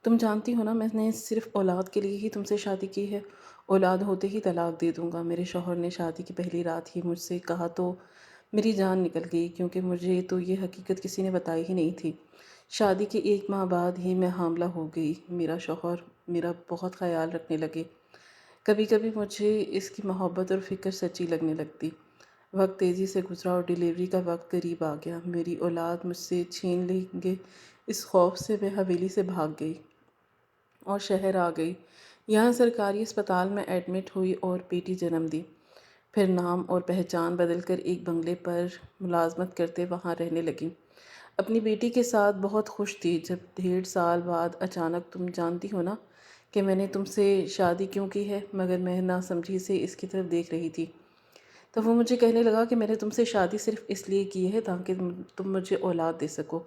تم جانتی ہو نا، میں نے صرف اولاد کے لیے ہی تم سے شادی کی ہے۔ اولاد ہوتے ہی طلاق دے دوں گا۔ میرے شوہر نے شادی کی پہلی رات ہی مجھ سے کہا تو میری جان نکل گئی، کیونکہ مجھے تو یہ حقیقت کسی نے بتائی ہی نہیں تھی۔ شادی کے 1 ماہ بعد ہی میں حاملہ ہو گئی۔ میرا شوہر میرا بہت خیال رکھنے لگے۔ کبھی کبھی مجھے اس کی محبت اور فکر سچی لگنے لگتی۔ وقت تیزی سے گزرا اور ڈیلیوری کا وقت قریب آ گیا۔ میری اولاد مجھ سے چھین لیں گے، اس خوف سے میں حویلی سے بھاگ گئی اور شہر آ گئی۔ یہاں سرکاری اسپتال میں ایڈمٹ ہوئی اور بیٹی جنم دی۔ پھر نام اور پہچان بدل کر ایک بنگلے پر ملازمت کرتے وہاں رہنے لگی۔ اپنی بیٹی کے ساتھ بہت خوش تھی، جب 1.5 سال بعد اچانک، تم جانتی ہو نا کہ میں نے تم سے شادی کیوں کی ہے، مگر میں ناسمجھی سے اس کی طرف دیکھ رہی تھی۔ تب وہ مجھے کہنے لگا کہ میں نے تم سے شادی صرف اس لیے کی ہے تاکہ تم مجھے اولاد دے سکو۔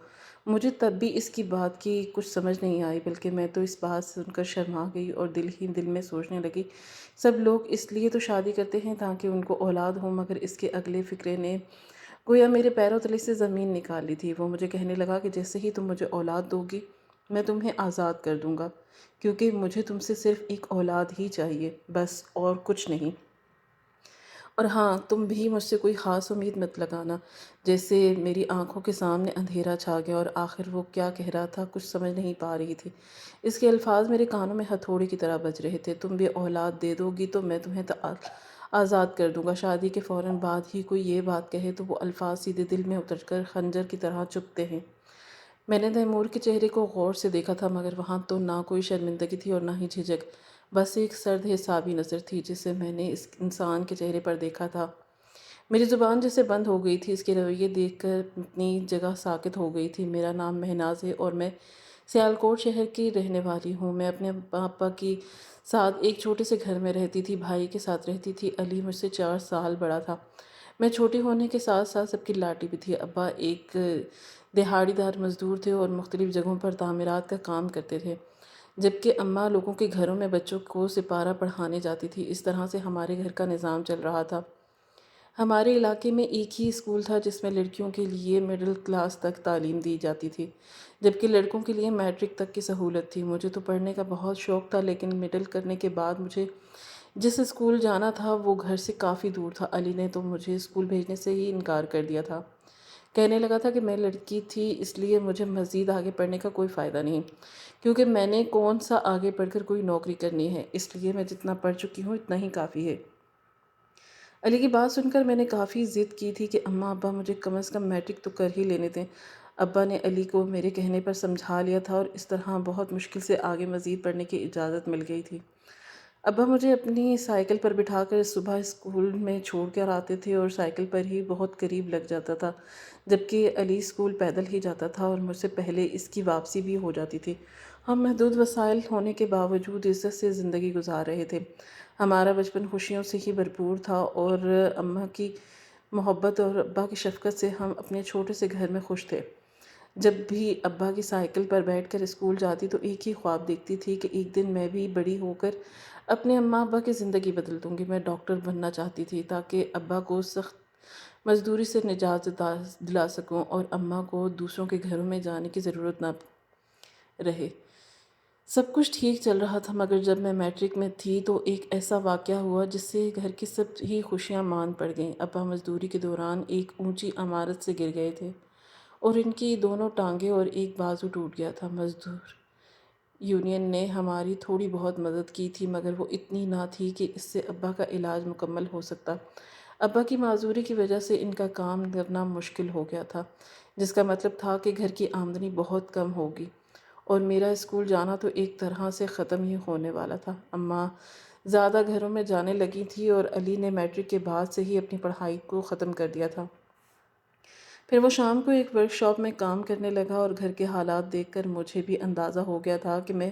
مجھے تب بھی اس کی بات کی کچھ سمجھ نہیں آئی، بلکہ میں تو اس بات سن کر شرما گئی اور دل ہی دل میں سوچنے لگی، سب لوگ اس لیے تو شادی کرتے ہیں تاکہ ان کو اولاد ہو، مگر اس کے اگلے فقرے نے گویا میرے پیروں تلے سے زمین نکال لی تھی۔ وہ مجھے کہنے لگا کہ جیسے ہی تم مجھے اولاد دو گی میں تمہیں آزاد کر دوں گا، کیونکہ مجھے تم سے صرف ایک اولاد ہی چاہیے، بس، اور کچھ نہیں۔ اور ہاں، تم بھی مجھ سے کوئی خاص امید مت لگانا۔ جیسے میری آنکھوں کے سامنے اندھیرا چھا گیا، اور آخر وہ کیا کہہ رہا تھا کچھ سمجھ نہیں پا رہی تھی۔ اس کے الفاظ میرے کانوں میں ہتھوڑی کی طرح بج رہے تھے۔ تم بھی اولاد دے دو گی تو میں تمہیں آزاد کر دوں گا۔ شادی کے فوراً بعد ہی کوئی یہ بات کہے تو وہ الفاظ سیدھے دل میں اتر کر خنجر کی طرح چبھتے ہیں۔ میں نے تیمور کے چہرے کو غور سے دیکھا تھا، مگر وہاں تو نہ کوئی شرمندگی تھی اور نہ ہی جھجک، بس ایک سرد حسابی نظر تھی جسے میں نے اس انسان کے چہرے پر دیکھا تھا۔ میری زبان جیسے بند ہو گئی تھی، اس کے رویے دیکھ کر اپنی جگہ ساکت ہو گئی تھی۔ میرا نام مہناز ہے اور میں سیالکوٹ شہر کی رہنے والی ہوں۔ میں اپنے پاپا کے ساتھ ایک چھوٹے سے گھر میں رہتی تھی، بھائی کے ساتھ رہتی تھی۔ علی مجھ سے 4 سال بڑا تھا۔ میں چھوٹی ہونے کے ساتھ ساتھ سب کی لاٹھی بھی تھی۔ ابا ایک دہاڑی دار مزدور تھے اور مختلف جگہوں پر تعمیرات کا کام کرتے تھے، جبکہ اماں لوگوں کے گھروں میں بچوں کو سپارہ پڑھانے جاتی تھی۔ اس طرح سے ہمارے گھر کا نظام چل رہا تھا۔ ہمارے علاقے میں ایک ہی اسکول تھا جس میں لڑکیوں کے لیے مڈل کلاس تک تعلیم دی جاتی تھی، جبکہ لڑکوں کے لیے میٹرک تک کی سہولت تھی۔ مجھے تو پڑھنے کا بہت شوق تھا، لیکن مڈل کرنے کے بعد مجھے جس اسکول جانا تھا وہ گھر سے کافی دور تھا۔ علی نے تو مجھے اسکول بھیجنے سے ہی انکار کر دیا تھا۔ کہنے لگا تھا کہ میں لڑکی تھی، اس لیے مجھے مزید آگے پڑھنے کا کوئی فائدہ نہیں، کیونکہ میں نے کون سا آگے پڑھ کر کوئی نوکری کرنی ہے، اس لیے میں جتنا پڑھ چکی ہوں اتنا ہی کافی ہے۔ علی کی بات سن کر میں نے کافی ضد کی تھی کہ اماں ابا مجھے کم از کم میٹرک تو کر ہی لینے دیں۔ ابا نے علی کو میرے کہنے پر سمجھا لیا تھا اور اس طرح بہت مشکل سے آگے مزید پڑھنے کی اجازت مل گئی تھی۔ ابا مجھے اپنی سائیکل پر بٹھا کر صبح اسکول میں چھوڑ کر آتے تھے اور سائیکل پر ہی بہت قریب لگ جاتا تھا، جبکہ علی اسکول پیدل ہی جاتا تھا اور مجھ سے پہلے اس کی واپسی بھی ہو جاتی تھی۔ ہم محدود وسائل ہونے کے باوجود عزت سے زندگی گزار رہے تھے۔ ہمارا بچپن خوشیوں سے ہی بھرپور تھا اور اماں کی محبت اور ابا کی شفقت سے ہم اپنے چھوٹے سے گھر میں خوش تھے۔ جب بھی ابا کی سائیکل پر بیٹھ کر اسکول جاتی تو ایک ہی خواب دیکھتی تھی کہ ایک دن میں بھی بڑی ہو کر اپنے اماں ابا کی زندگی بدل دوں گی۔ میں ڈاکٹر بننا چاہتی تھی تاکہ ابا کو سخت مزدوری سے نجات دلا سکوں اور اماں کو دوسروں کے گھروں میں جانے کی ضرورت نہ رہے۔ سب کچھ ٹھیک چل رہا تھا، مگر جب میں میٹرک میں تھی تو ایک ایسا واقعہ ہوا جس سے گھر کی سب ہی خوشیاں مان پڑ گئیں۔ ابا مزدوری کے دوران ایک اونچی عمارت سے گر گئے تھے اور ان کی دونوں ٹانگیں اور ایک بازو ٹوٹ گیا تھا۔ مزدور یونین نے ہماری تھوڑی بہت مدد کی تھی، مگر وہ اتنی نہ تھی کہ اس سے ابا کا علاج مکمل ہو سکتا۔ ابا کی معذوری کی وجہ سے ان کا کام کرنا مشکل ہو گیا تھا، جس کا مطلب تھا کہ گھر کی آمدنی بہت کم ہوگی اور میرا اسکول جانا تو ایک طرح سے ختم ہی ہونے والا تھا۔ اماں زیادہ گھروں میں جانے لگی تھی اور علی نے میٹرک کے بعد سے ہی اپنی پڑھائی کو ختم کر دیا تھا۔ پھر وہ شام کو ایک ورکشاپ میں کام کرنے لگا اور گھر کے حالات دیکھ کر مجھے بھی اندازہ ہو گیا تھا کہ میں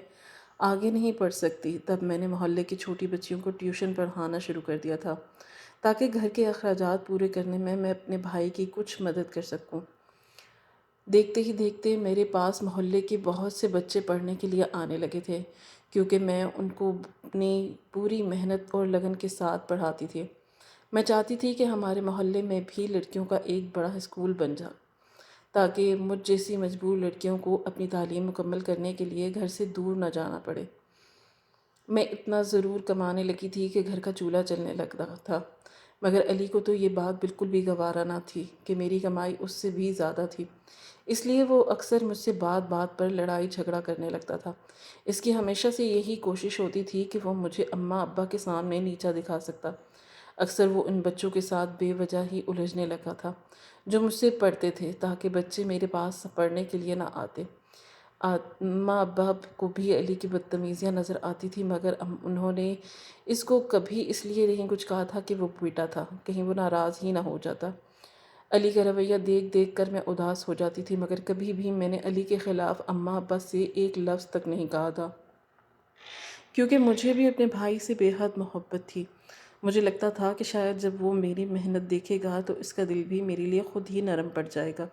آگے نہیں پڑھ سکتی۔ تب میں نے محلے کی چھوٹی بچیوں کو ٹیوشن پڑھانا شروع کر دیا تھا تاکہ گھر کے اخراجات پورے کرنے میں اپنے بھائی کی کچھ مدد کر سکوں۔ دیکھتے ہی دیکھتے میرے پاس محلے کے بہت سے بچے پڑھنے کے لیے آنے لگے تھے، کیونکہ میں ان کو اپنی پوری محنت اور لگن کے ساتھ پڑھاتی تھی۔ میں چاہتی تھی کہ ہمارے محلے میں بھی لڑکیوں کا ایک بڑا اسکول بن جائے تاکہ مجھ جیسی مجبور لڑکیوں کو اپنی تعلیم مکمل کرنے کے لیے گھر سے دور نہ جانا پڑے۔ میں اتنا ضرور کمانے لگی تھی کہ گھر کا چولہا چلنے لگ رہا تھا، مگر علی کو تو یہ بات بالکل بھی گوارا نہ تھی کہ میری کمائی اس سے بھی زیادہ تھی۔ اس لیے وہ اکثر مجھ سے بات بات پر لڑائی جھگڑا کرنے لگتا تھا۔ اس کی ہمیشہ سے یہی کوشش ہوتی تھی کہ وہ مجھے اماں ابا کے سامنے نیچا دکھا سکتا۔ اکثر وہ ان بچوں کے ساتھ بے وجہ ہی الجھنے لگا تھا جو مجھ سے پڑھتے تھے، تاکہ بچے میرے پاس پڑھنے کے لیے نہ آتے۔ ماں ابا کو بھی علی کی بدتمیزیاں نظر آتی تھی، مگر انہوں نے اس کو کبھی اس لیے نہیں کچھ کہا تھا کہ وہ بیٹا تھا، کہیں وہ ناراض ہی نہ ہو جاتا۔ علی کا رویہ دیکھ دیکھ کر میں اداس ہو جاتی تھی، مگر کبھی بھی میں نے علی کے خلاف اماں ابا سے ایک لفظ تک نہیں کہا تھا، کیونکہ مجھے بھی اپنے بھائی سے بے حد محبت تھی۔ مجھے لگتا تھا کہ شاید جب وہ میری محنت دیکھے گا تو اس کا دل بھی میرے لیے خود ہی نرم پڑ جائے گا،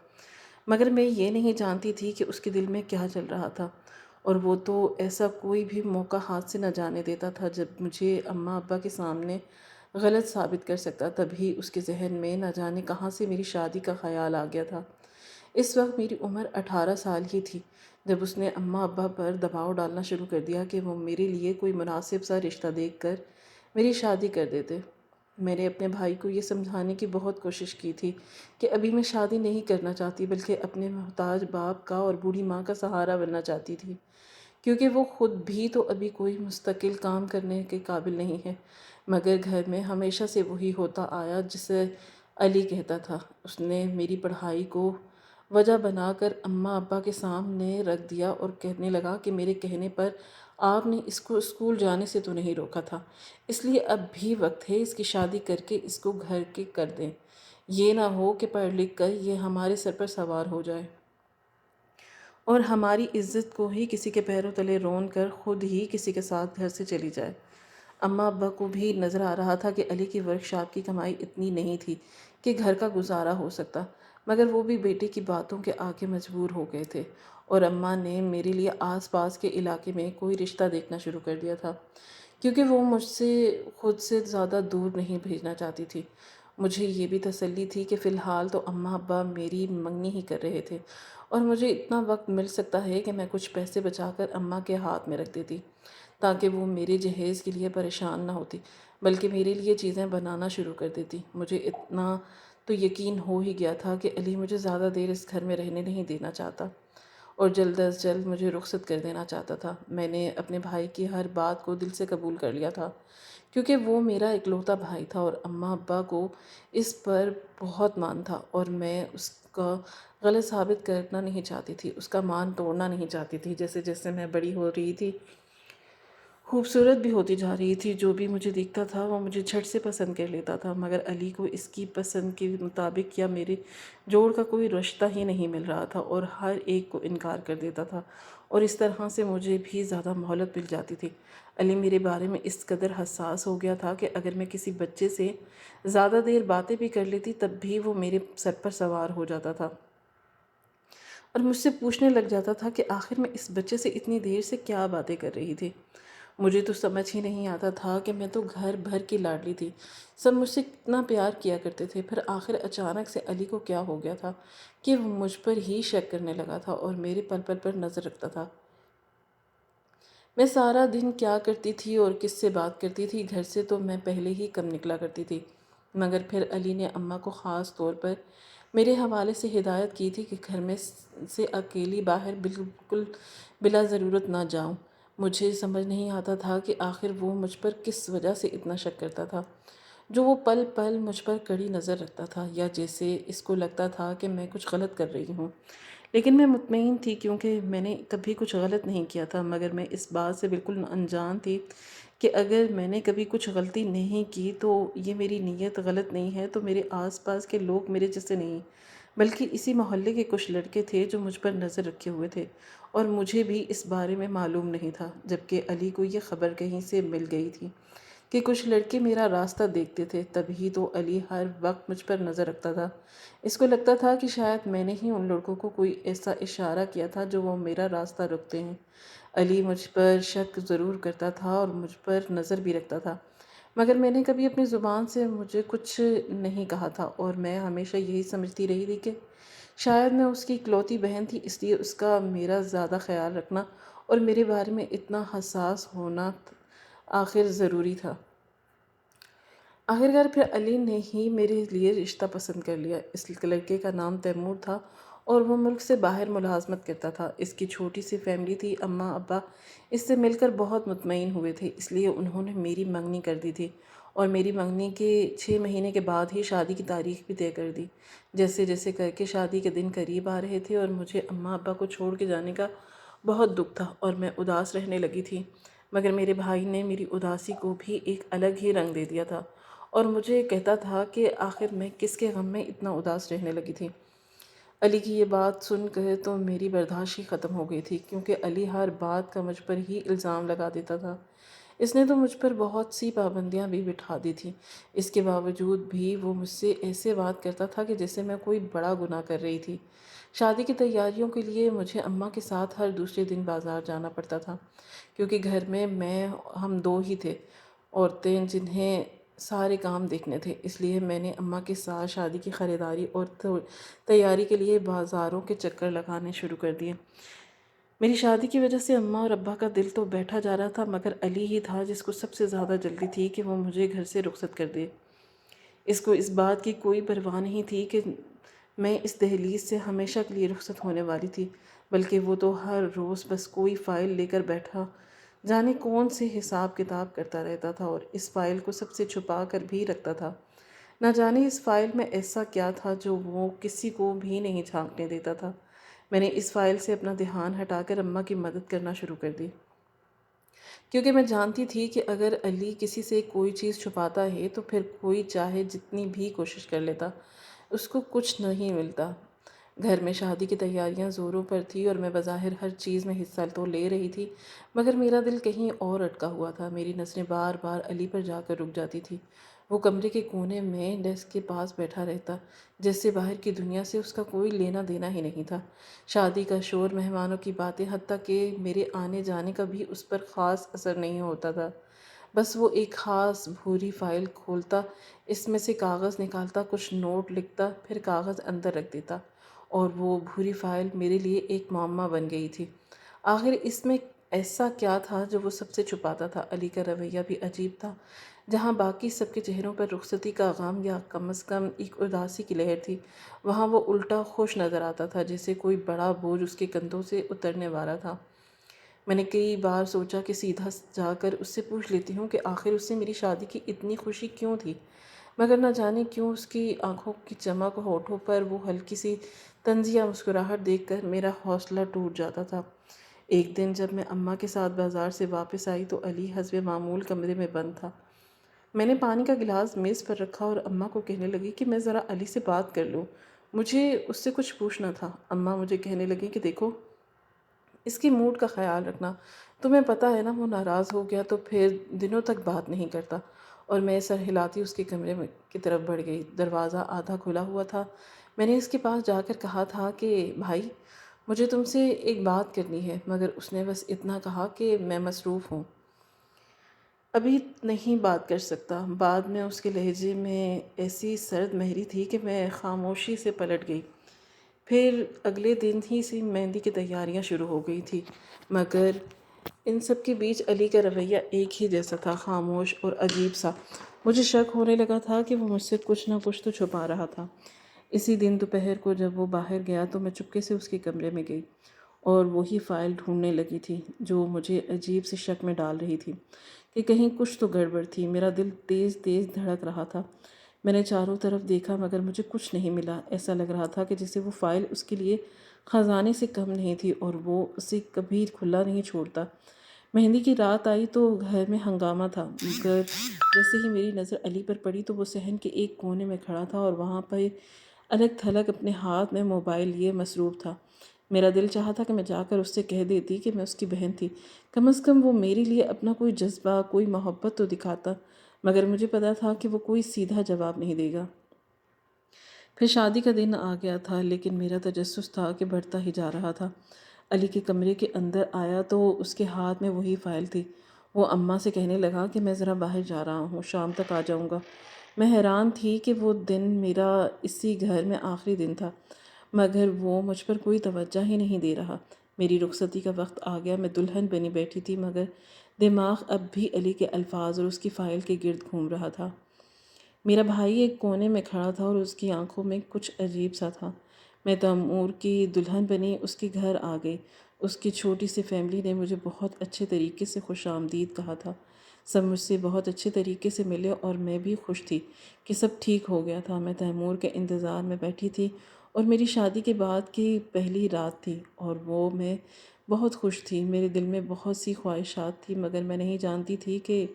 مگر میں یہ نہیں جانتی تھی کہ اس کے دل میں کیا چل رہا تھا، اور وہ تو ایسا کوئی بھی موقع ہاتھ سے نہ جانے دیتا تھا جب مجھے اماں ابا کے سامنے غلط ثابت کر سکتا۔ تبھی اس کے ذہن میں نہ جانے کہاں سے میری شادی کا خیال آ گیا تھا۔ اس وقت میری عمر 18 سال ہی تھی جب اس نے اماں ابا پر دباؤ ڈالنا شروع کر دیا کہ وہ میرے لیے کوئی مناسب سا رشتہ دیکھ کر میری شادی کر دیتے۔ میں نے اپنے بھائی کو یہ سمجھانے کی بہت کوشش کی تھی کہ ابھی میں شادی نہیں کرنا چاہتی، بلکہ اپنے محتاج باپ کا اور بوڑھی ماں کا سہارا بننا چاہتی تھی، کیونکہ وہ خود بھی تو ابھی کوئی مستقل کام کرنے کے قابل نہیں ہے۔ مگر گھر میں ہمیشہ سے وہی ہوتا آیا جسے علی کہتا تھا۔ اس نے میری پڑھائی کو وجہ بنا کر اماں ابا کے سامنے رکھ دیا اور کہنے لگا کہ میرے کہنے پر آپ نے اس کو اسکول جانے سے تو نہیں روکا تھا، اس لیے اب بھی وقت ہے، اس کی شادی کر کے اس کو گھر کے کر دیں، یہ نہ ہو کہ پڑھ لکھ کر یہ ہمارے سر پر سوار ہو جائے اور ہماری عزت کو ہی کسی کے پیروں تلے رون کر خود ہی کسی کے ساتھ گھر سے چلی جائے۔ اماں ابا کو بھی نظر آ رہا تھا کہ علی کی ورکشاپ کی کمائی اتنی نہیں تھی کہ گھر کا گزارا ہو سکتا، مگر وہ بھی بیٹے کی باتوں کے آگے مجبور ہو گئے تھے، اور اماں نے میرے لیے آس پاس کے علاقے میں کوئی رشتہ دیکھنا شروع کر دیا تھا، کیونکہ وہ مجھ سے خود سے زیادہ دور نہیں بھیجنا چاہتی تھی۔ مجھے یہ بھی تسلی تھی کہ فی الحال تو اماں ابا میری منگنی ہی کر رہے تھے، اور مجھے اتنا وقت مل سکتا ہے کہ میں کچھ پیسے بچا کر اماں کے ہاتھ میں رکھ دیتی، تاکہ وہ میرے جہیز کے لیے پریشان نہ ہوتی، بلکہ میرے لیے چیزیں بنانا شروع کر دیتی۔ مجھے اتنا تو یقین ہو ہی گیا تھا کہ علی مجھے زیادہ دیر اس گھر میں رہنے نہیں دینا چاہتا، اور جلد از جلد مجھے رخصت کر دینا چاہتا تھا۔ میں نے اپنے بھائی کی ہر بات کو دل سے قبول کر لیا تھا، کیونکہ وہ میرا اکلوتا بھائی تھا اور اماں ابا کو اس پر بہت مان تھا، اور میں اس کا غلط ثابت کرنا نہیں چاہتی تھی، اس کا مان توڑنا نہیں چاہتی تھی۔ جیسے جیسے میں بڑی ہو رہی تھی، خوبصورت بھی ہوتی جا رہی تھی، جو بھی مجھے دیکھتا تھا وہ مجھے جھٹ سے پسند کر لیتا تھا، مگر علی کو اس کی پسند کے مطابق یا میرے جوڑ کا کوئی رشتہ ہی نہیں مل رہا تھا، اور ہر ایک کو انکار کر دیتا تھا، اور اس طرح سے مجھے بھی زیادہ مہلت مل جاتی تھی۔ علی میرے بارے میں اس قدر حساس ہو گیا تھا کہ اگر میں کسی بچے سے زیادہ دیر باتیں بھی کر لیتی تب بھی وہ میرے سر پر سوار ہو جاتا تھا اور مجھ سے پوچھنے لگ جاتا تھا کہ آخر میں اس بچے سے اتنی دیر سے کیا باتیں کر رہی تھی۔ مجھے تو سمجھ ہی نہیں آتا تھا کہ میں تو گھر بھر کی لاڈلی تھی، سب مجھ سے کتنا پیار کیا کرتے تھے، پھر آخر اچانک سے علی کو کیا ہو گیا تھا کہ وہ مجھ پر ہی شک کرنے لگا تھا اور میرے پل پل پر نظر رکھتا تھا۔ میں سارا دن کیا کرتی تھی اور کس سے بات کرتی تھی، گھر سے تو میں پہلے ہی کم نکلا کرتی تھی، مگر پھر علی نے اماں کو خاص طور پر میرے حوالے سے ہدایت کی تھی کہ گھر میں سے اکیلی باہر بالکل بلا ضرورت نہ جاؤں۔ مجھے سمجھ نہیں آتا تھا کہ آخر وہ مجھ پر کس وجہ سے اتنا شک کرتا تھا، جو وہ پل پل مجھ پر کڑی نظر رکھتا تھا، یا جیسے اس کو لگتا تھا کہ میں کچھ غلط کر رہی ہوں۔ لیکن میں مطمئن تھی، کیونکہ میں نے کبھی کچھ غلط نہیں کیا تھا، مگر میں اس بات سے بالکل انجان تھی کہ اگر میں نے کبھی کچھ غلطی نہیں کی تو یہ میری نیت غلط نہیں ہے، تو میرے آس پاس کے لوگ میرے جیسے نہیں، بلکہ اسی محلے کے کچھ لڑکے تھے جو مجھ پر نظر رکھے ہوئے تھے، اور مجھے بھی اس بارے میں معلوم نہیں تھا، جبکہ علی کو یہ خبر کہیں سے مل گئی تھی کہ کچھ لڑکے میرا راستہ دیکھتے تھے۔ تبھی تو علی ہر وقت مجھ پر نظر رکھتا تھا۔ اس کو لگتا تھا کہ شاید میں نے ہی ان لڑکوں کو کوئی ایسا اشارہ کیا تھا جو وہ میرا راستہ روکتے ہیں۔ علی مجھ پر شک ضرور کرتا تھا اور مجھ پر نظر بھی رکھتا تھا، مگر میں نے کبھی اپنی زبان سے مجھے کچھ نہیں کہا تھا، اور میں ہمیشہ یہی سمجھتی رہی تھی کہ شاید میں اس کی اکلوتی بہن تھی، اس لیے اس کا میرا زیادہ خیال رکھنا اور میرے بارے میں اتنا حساس ہونا آخر ضروری تھا۔ آخرکار پھر علی نے ہی میرے لیے رشتہ پسند کر لیا۔ اس لڑکے کا نام تیمور تھا اور وہ ملک سے باہر ملازمت کرتا تھا۔ اس کی چھوٹی سی فیملی تھی، اماں ابا اس سے مل کر بہت مطمئن ہوئے تھے، اس لیے انہوں نے میری منگنی کر دی تھی اور میری منگنی کے 6 مہینے کے بعد ہی شادی کی تاریخ بھی طے کر دی۔ جیسے جیسے کر کے شادی کے دن قریب آ رہے تھے اور مجھے اماں ابا کو چھوڑ کے جانے کا بہت دکھ تھا اور میں اداس رہنے لگی تھی، مگر میرے بھائی نے میری اداسی کو بھی ایک الگ ہی رنگ دے دیا تھا اور مجھے کہتا تھا کہ آخر میں کس کے غم میں اتنا اداس رہنے لگی تھی۔ علی کی یہ بات سن کر تو میری برداشت ہی ختم ہو گئی تھی، کیونکہ علی ہر بات کا مجھ پر ہی الزام لگا دیتا تھا۔ اس نے تو مجھ پر بہت سی پابندیاں بھی بٹھا دی تھی، اس کے باوجود بھی وہ مجھ سے ایسے بات کرتا تھا کہ جیسے میں کوئی بڑا گناہ کر رہی تھی۔ شادی کی تیاریوں کے لیے مجھے اماں کے ساتھ ہر دوسرے دن بازار جانا پڑتا تھا، کیونکہ گھر میں ہم دو ہی تھے عورتیں جنہیں سارے کام دیکھنے تھے، اس لیے میں نے اماں کے ساتھ شادی کی خریداری اور تیاری کے لیے بازاروں کے چکر لگانے شروع کر دیے۔ میری شادی کی وجہ سے اماں اور ابا کا دل تو بیٹھا جا رہا تھا، مگر علی ہی تھا جس کو سب سے زیادہ جلدی تھی کہ وہ مجھے گھر سے رخصت کر دے۔ اس کو اس بات کی کوئی پرواہ نہیں تھی کہ میں اس دہلیز سے ہمیشہ کے لیے رخصت ہونے والی تھی، بلکہ وہ تو ہر روز بس کوئی فائل لے کر بیٹھا جانے کون سے حساب کتاب کرتا رہتا تھا اور اس فائل کو سب سے چھپا کر بھی رکھتا تھا۔ نہ جانے اس فائل میں ایسا کیا تھا جو وہ کسی کو بھی نہیں جھانکنے دیتا تھا۔ میں نے اس فائل سے اپنا دھیان ہٹا کر اماں کی مدد کرنا شروع کر دی، کیونکہ میں جانتی تھی کہ اگر علی کسی سے کوئی چیز چھپاتا ہے تو پھر کوئی چاہے جتنی بھی کوشش کر لیتا اس کو کچھ نہیں ملتا۔ گھر میں شادی کی تیاریاں زوروں پر تھی اور میں بظاہر ہر چیز میں حصہ تو لے رہی تھی، مگر میرا دل کہیں اور اٹکا ہوا تھا۔ میری نظریں بار بار علی پر جا کر رک جاتی تھی۔ وہ کمرے کے کونے میں ڈیسک کے پاس بیٹھا رہتا، جیسے باہر کی دنیا سے اس کا کوئی لینا دینا ہی نہیں تھا۔ شادی کا شور، مہمانوں کی باتیں، حتیٰ کہ میرے آنے جانے کا بھی اس پر خاص اثر نہیں ہوتا تھا۔ بس وہ ایک خاص بھوری فائل کھولتا، اس میں سے کاغذ نکالتا، کچھ نوٹ لکھتا، پھر کاغذ اندر رکھ دیتا اور وہ بھوری فائل میرے لیے ایک معمہ بن گئی تھی۔ آخر اس میں ایسا کیا تھا جو وہ سب سے چھپاتا تھا؟ علی کا رویہ بھی عجیب تھا۔ جہاں باقی سب کے چہروں پر رخصتی کا غم یا کم از کم ایک اداسی کی لہر تھی، وہاں وہ الٹا خوش نظر آتا تھا، جیسے کوئی بڑا بوجھ اس کے کندھوں سے اترنے والا تھا۔ میں نے کئی بار سوچا کہ سیدھا جا کر اس سے پوچھ لیتی ہوں کہ آخر اس سے میری شادی کی اتنی خوشی کیوں تھی، مگر نہ جانے کیوں اس کی آنکھوں کی چمک، ہونٹوں پر وہ ہلکی سی طنزیہ مسکراہٹ دیکھ کر میرا حوصلہ ٹوٹ جاتا تھا۔ ایک دن جب میں اماں کے ساتھ بازار سے واپس آئی تو علی حسب معمول کمرے میں بند تھا۔ میں نے پانی کا گلاس میز پر رکھا اور اماں کو کہنے لگی کہ میں ذرا علی سے بات کر لوں، مجھے اس سے کچھ پوچھنا تھا۔ اماں مجھے کہنے لگی کہ دیکھو، اس کی موڈ کا خیال رکھنا، تمہیں پتہ ہے نا وہ ناراض ہو گیا تو پھر دنوں تک بات نہیں کرتا۔ اور میں سر ہلاتی اس کے کمرے کی طرف بڑھ گئی۔ دروازہ آدھا کھلا ہوا تھا۔ میں نے اس کے پاس جا کر کہا تھا کہ بھائی، مجھے تم سے ایک بات کرنی ہے، مگر اس نے بس اتنا کہا کہ میں مصروف ہوں، ابھی نہیں بات کر سکتا۔ بعد میں اس کے لہجے میں ایسی سرد مہری تھی کہ میں خاموشی سے پلٹ گئی۔ پھر اگلے دن ہی سے مہندی کی تیاریاں شروع ہو گئی تھی، مگر ان سب کے بیچ علی کا رویہ ایک ہی جیسا تھا، خاموش اور عجیب سا۔ مجھے شک ہونے لگا تھا کہ وہ مجھ سے کچھ نہ کچھ تو چھپا رہا تھا۔ اسی دن دوپہر کو جب وہ باہر گیا تو میں چپکے سے اس کے کمرے میں گئی اور وہی فائل ڈھونڈنے لگی تھی جو مجھے عجیب سے شک میں ڈال رہی تھی کہ کہیں کچھ تو گڑبڑ تھی۔ میرا دل تیز تیز دھڑک رہا تھا۔ میں نے چاروں طرف دیکھا مگر مجھے کچھ نہیں ملا۔ ایسا لگ رہا تھا کہ جیسے وہ فائل اس کے لیے خزانے سے کم نہیں تھی اور وہ اسے کبھی کھلا نہیں چھوڑتا۔ مہندی کی رات آئی تو گھر میں ہنگامہ تھا، مگر جیسے ہی میری نظر علی پر پڑی تو وہ صحن کے ایک کونے میں کھڑا تھا اور وہاں پہ الگ تھلگ اپنے ہاتھ میں موبائل لیے مصروف تھا۔ میرا دل چاہا تھا کہ میں جا کر اس سے کہہ دیتی کہ میں اس کی بہن تھی، کم از کم وہ میرے لیے اپنا کوئی جذبہ، کوئی محبت تو دکھاتا، مگر مجھے پتا تھا کہ وہ کوئی سیدھا جواب نہیں دے گا۔ پھر شادی کا دن آ گیا تھا، لیکن میرا تجسس تھا کہ بڑھتا ہی جا رہا تھا۔ علی کے کمرے کے اندر آیا تو اس کے ہاتھ میں وہی فائل تھی۔ وہ اماں سے کہنے لگا کہ میں ذرا باہر جا رہا ہوں، شام تک آ جاؤں گا۔ میں حیران تھی کہ وہ دن میرا اسی گھر میں آخری دن تھا۔ مگر وہ مجھ پر کوئی توجہ ہی نہیں دے رہا۔ میری رخصتی کا وقت آ گیا، میں دلہن بنی بیٹھی تھی، مگر دماغ اب بھی علی کے الفاظ اور اس کی فائل کے گرد گھوم رہا تھا۔ میرا بھائی ایک کونے میں کھڑا تھا اور اس کی آنکھوں میں کچھ عجیب سا تھا۔ میں تیمور کی دلہن بنی اس کے گھر آ گئی۔ اس کی چھوٹی سی فیملی نے مجھے بہت اچھے طریقے سے خوش آمدید کہا تھا۔ سب مجھ سے بہت اچھے طریقے سے ملے اور میں بھی خوش تھی کہ سب ٹھیک ہو گیا تھا۔ میں تیمور کے انتظار میں بیٹھی تھی اور میری شادی کے بعد کی پہلی رات تھی اور وہ میں بہت خوش تھی۔ میرے دل میں بہت سی خواہشات تھی، مگر میں نہیں جانتی تھی کہ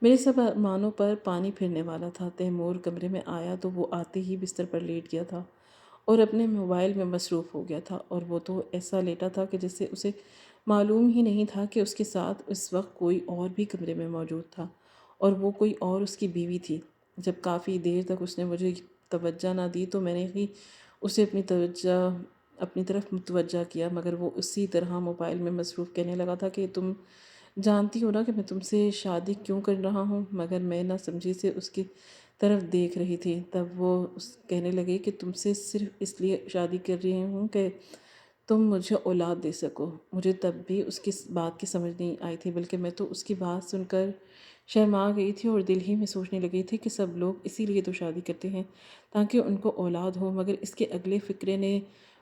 میرے سب ارمانوں پر پانی پھرنے والا تھا۔ تیمور کمرے میں آیا تو وہ آتے ہی بستر پر لیٹ گیا تھا اور اپنے موبائل میں مصروف ہو گیا تھا، اور وہ تو ایسا لیٹا تھا کہ جس سے اسے معلوم ہی نہیں تھا کہ اس کے ساتھ اس وقت کوئی اور بھی کمرے میں موجود تھا، اور وہ کوئی اور اس کی بیوی تھی۔ جب کافی دیر تک اس نے مجھے توجہ نہ دی تو میں نے ہی اسے اپنی طرف متوجہ کیا، مگر وہ اسی طرح موبائل میں مصروف کہنے لگا تھا کہ تم جانتی ہو نا کہ میں تم سے شادی کیوں کر رہا ہوں۔ مگر میں نہ سمجھی سے اس کی طرف دیکھ رہی تھی۔ تب وہ کہنے لگی کہ تم سے صرف اس لیے شادی کر رہی ہوں کہ تم مجھے اولاد دے سکو۔ مجھے تب بھی اس کی بات کی سمجھ نہیں آئی تھی، بلکہ میں تو اس کی بات سن کر شرما گئی تھی اور دل ہی میں سوچنے لگی تھی کہ سب لوگ اسی لیے تو شادی کرتے ہیں تاکہ ان کو اولاد ہو، مگر اس کے اگلے فقرے نے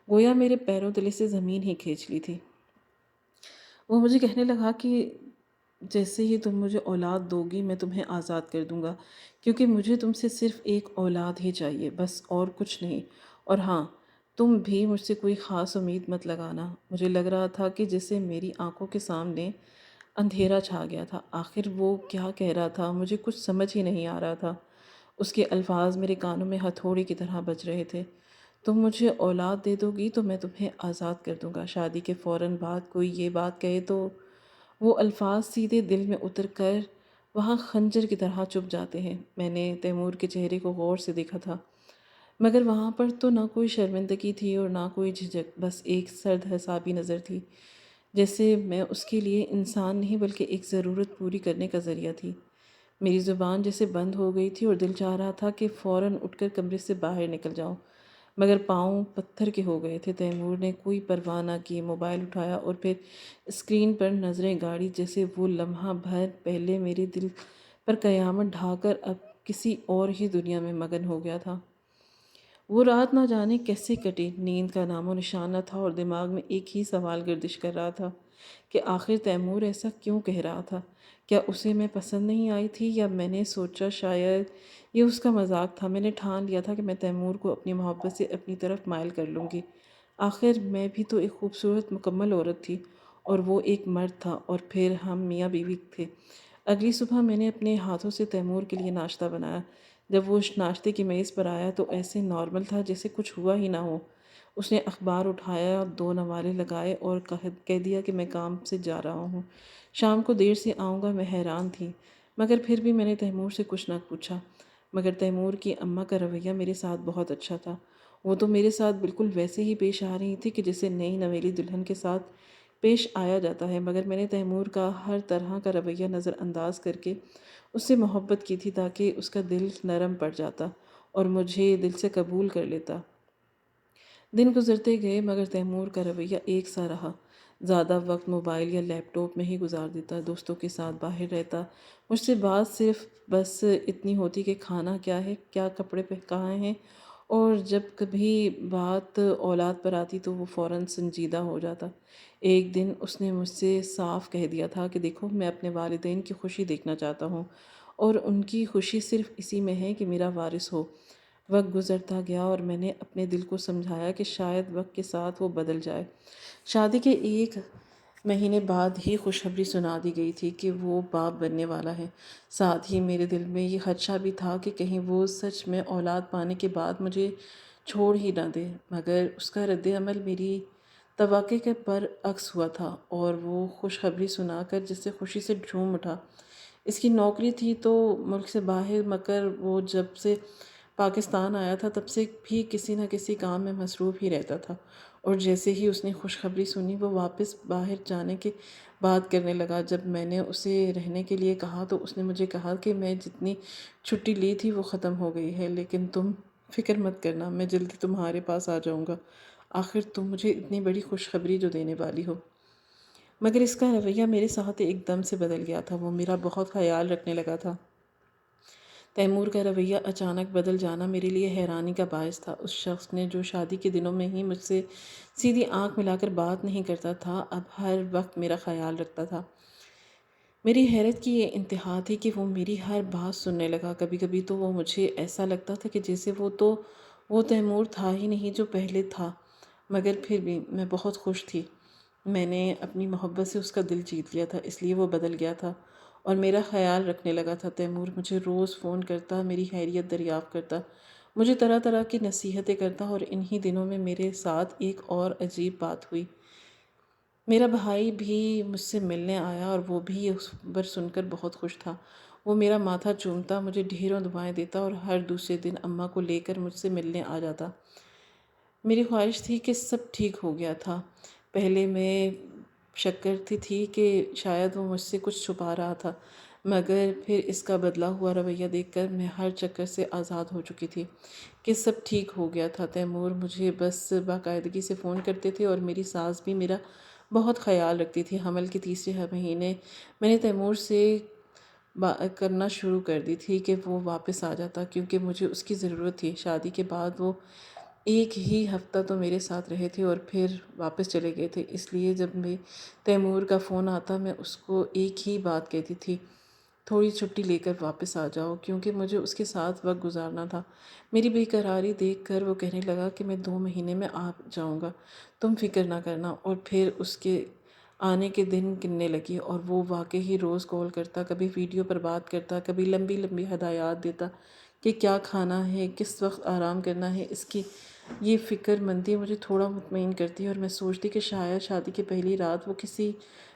گویا میرے پیروں تلے سے زمین ہی کھینچ لی تھی۔ وہ مجھے کہنے لگا کہ جیسے ہی تم مجھے اولاد دو گی میں تمہیں آزاد کر دوں گا، کیونکہ مجھے تم سے صرف ایک اولاد ہی چاہیے، بس اور کچھ نہیں۔ اور ہاں، تم بھی مجھ سے کوئی خاص امید مت لگانا۔ مجھے لگ رہا تھا کہ جیسے میری آنکھوں کے سامنے اندھیرا چھا گیا تھا۔ آخر وہ کیا کہہ رہا تھا، مجھے کچھ سمجھ ہی نہیں آ رہا تھا۔ اس کے الفاظ میرے کانوں میں ہتھوڑی کی طرح بج رہے تھے۔ تم مجھے اولاد دے دو گی تو میں تمہیں آزاد کر دوں گا۔ شادی کے فوراً بعد کوئی یہ بات کہے تو وہ الفاظ سیدھے دل میں اتر کر وہاں خنجر کی طرح چبھ جاتے ہیں۔ میں نے تیمور کے چہرے کو غور سے دیکھا تھا، مگر وہاں پر تو نہ کوئی شرمندگی تھی اور نہ کوئی جھجک، بس ایک سرد حسابی نظر تھی، جیسے میں اس کے لیے انسان نہیں بلکہ ایک ضرورت پوری کرنے کا ذریعہ تھی۔ میری زبان جیسے بند ہو گئی تھی اور دل چاہ رہا تھا کہ فوراً اٹھ کر کمرے سے باہر نکل جاؤں، مگر پاؤں پتھر کے ہو گئے تھے۔ تیمور نے کوئی پرواہ نہ کی، موبائل اٹھایا اور پھر اسکرین پر نظریں گاڑی، جیسے وہ لمحہ بھر پہلے میرے دل پر قیامت ڈھا کر اب کسی اور ہی دنیا میں مگن ہو گیا تھا۔ وہ رات نہ جانے کیسے کٹی، نیند کا نام و نشان نہ تھا اور دماغ میں ایک ہی سوال گردش کر رہا تھا کہ آخر تیمور ایسا کیوں کہہ رہا تھا؟ کیا اسے میں پسند نہیں آئی تھی، یا میں نے سوچا شاید یہ اس کا مذاق تھا؟ میں نے ٹھان لیا تھا کہ میں تیمور کو اپنی محبت سے اپنی طرف مائل کر لوں گی۔ آخر میں بھی تو ایک خوبصورت مکمل عورت تھی اور وہ ایک مرد تھا، اور پھر ہم میاں بیوی تھے۔ اگلی صبح میں نے اپنے ہاتھوں سے تیمور کے لیے ناشتہ بنایا۔ جب وہ ناشتے کی میز پر آیا تو ایسے نارمل تھا جیسے کچھ ہوا ہی نہ ہو۔ اس نے اخبار اٹھایا، دو نوالے لگائے اور کہہ دیا کہ میں کام سے جا رہا ہوں، شام کو دیر سے آؤں گا۔ میں حیران تھی، مگر پھر بھی میں نے تیمور سے کچھ نہ پوچھا۔ مگر تیمور کی اماں کا رویہ میرے ساتھ بہت اچھا تھا۔ وہ تو میرے ساتھ بالکل ویسے ہی پیش آ رہی تھی کہ جیسے نئی نویلی دلہن کے ساتھ پیش آیا جاتا ہے، مگر میں نے تیمور کا ہر طرح کا رویہ نظر انداز کر کے اس سے محبت کی تھی تاکہ اس کا دل نرم پڑ جاتا اور مجھے دل سے قبول کر لیتا۔ دن گزرتے گئے مگر تیمور کا رویہ ایک سا رہا۔ زیادہ وقت موبائل یا لیپ ٹاپ میں ہی گزار دیتا، دوستوں کے ساتھ باہر رہتا۔ مجھ سے بات صرف بس اتنی ہوتی کہ کھانا کیا ہے، کیا کپڑے کہاں ہیں، اور جب کبھی بات اولاد پر آتی تو وہ فوراً سنجیدہ ہو جاتا۔ ایک دن اس نے مجھ سے صاف کہہ دیا تھا کہ دیکھو، میں اپنے والدین کی خوشی دیکھنا چاہتا ہوں اور ان کی خوشی صرف اسی میں ہے کہ میرا وارث ہو۔ وقت گزرتا گیا اور میں نے اپنے دل کو سمجھایا کہ شاید وقت کے ساتھ وہ بدل جائے۔ شادی کے ایک مہینے بعد ہی خوشخبری سنا دی گئی تھی کہ وہ باپ بننے والا ہے۔ ساتھ ہی میرے دل میں یہ خدشہ بھی تھا کہ کہیں وہ سچ میں اولاد پانے کے بعد مجھے چھوڑ ہی نہ دے، مگر اس کا رد عمل میری توقع کے برعکس ہوا تھا اور وہ خوشخبری سنا کر جس سے خوشی سے جھوم اٹھا۔ اس کی نوکری تھی تو ملک سے باہر، مگر وہ جب سے پاکستان آیا تھا تب سے بھی کسی نہ کسی کام میں مصروف ہی رہتا تھا، اور جیسے ہی اس نے خوشخبری سنی وہ واپس باہر جانے کی بات کرنے لگا۔ جب میں نے اسے رہنے کے لیے کہا تو اس نے مجھے کہا کہ میں جتنی چھٹی لی تھی وہ ختم ہو گئی ہے، لیکن تم فکر مت کرنا، میں جلدی تمہارے پاس آ جاؤں گا، آخر تم مجھے اتنی بڑی خوشخبری جو دینے والی ہو۔ مگر اس کا رویہ میرے ساتھ ایک دم سے بدل گیا تھا، وہ میرا بہت خیال رکھنے لگا تھا۔ تیمور کا رویہ اچانک بدل جانا میرے لیے حیرانی کا باعث تھا۔ اس شخص نے جو شادی کے دنوں میں ہی مجھ سے سیدھی آنکھ ملا کر بات نہیں کرتا تھا، اب ہر وقت میرا خیال رکھتا تھا۔ میری حیرت کی یہ انتہا تھی کہ وہ میری ہر بات سننے لگا۔ کبھی کبھی تو وہ مجھے ایسا لگتا تھا کہ جیسے وہ تیمور تھا ہی نہیں جو پہلے تھا، مگر پھر بھی میں بہت خوش تھی۔ میں نے اپنی محبت سے اس کا دل جیت لیا تھا، اس لیے وہ بدل گیا تھا اور میرا خیال رکھنے لگا تھا۔ تیمور مجھے روز فون کرتا، میری خیریت دریافت کرتا، مجھے طرح طرح کی نصیحتیں کرتا، اور انہی دنوں میں میرے ساتھ ایک اور عجیب بات ہوئی۔ میرا بھائی بھی مجھ سے ملنے آیا اور وہ بھی یہ خبر سن کر بہت خوش تھا۔ وہ میرا ماتھا چومتا، مجھے ڈھیروں دعائیں دیتا اور ہر دوسرے دن اماں کو لے کر مجھ سے ملنے آ جاتا۔ میری خواہش تھی کہ سب ٹھیک ہو گیا تھا۔ پہلے میں شک کرتی تھی کہ شاید وہ مجھ سے کچھ چھپا رہا تھا، مگر پھر اس کا بدلا ہوا رویہ دیکھ کر میں ہر چکر سے آزاد ہو چکی تھی کہ سب ٹھیک ہو گیا تھا۔ تیمور مجھے بس باقاعدگی سے فون کرتے تھے اور میری ساس بھی میرا بہت خیال رکھتی تھی۔ حمل کے تیسرے مہینے میں نے تیمور سے کرنا شروع کر دی تھی کہ وہ واپس آ جاتا، کیونکہ مجھے اس کی ضرورت تھی۔ شادی کے بعد وہ ایک ہی ہفتہ تو میرے ساتھ رہے تھے اور پھر واپس چلے گئے تھے، اس لیے جب میں تیمور کا فون آتا میں اس کو ایک ہی بات کہتی تھی: تھوڑی چھٹی لے کر واپس آ جاؤ، کیونکہ مجھے اس کے ساتھ وقت گزارنا تھا۔ میری بے قراری دیکھ کر وہ کہنے لگا کہ میں 2 مہینے میں آ جاؤں گا، تم فکر نہ کرنا۔ اور پھر اس کے آنے کے دن گننے لگی اور وہ واقعی روز کال کرتا، کبھی ویڈیو پر بات کرتا، کبھی لمبی لمبی ہدایات دیتا کہ کیا کھانا ہے، کس وقت آرام کرنا ہے۔ اس کی یہ فکر مندی مجھے تھوڑا مطمئن کرتی اور میں سوچتی کہ شاید شادی کی پہلی رات وہ کسی